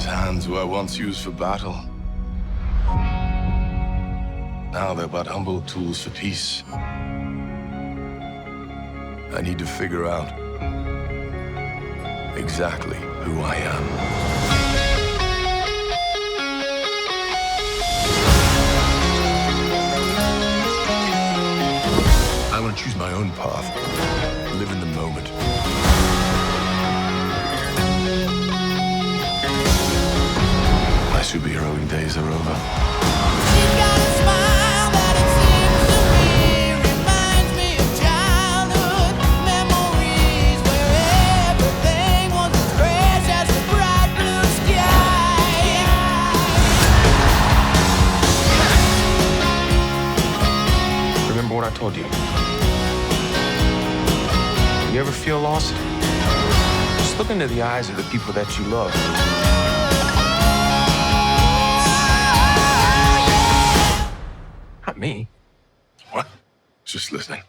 hands were once used for battle. Now they're but humble tools for peace. I need to figure out exactly who I am. I want to choose my own path, live in the moment. My superheroing days are over. She's got a smile that it seems to me reminds me of childhood memories where everything was as fresh as the bright blue sky. Remember what I told you? You ever feel lost? Just look into the eyes of the people that you love. Not me. What? Just listening.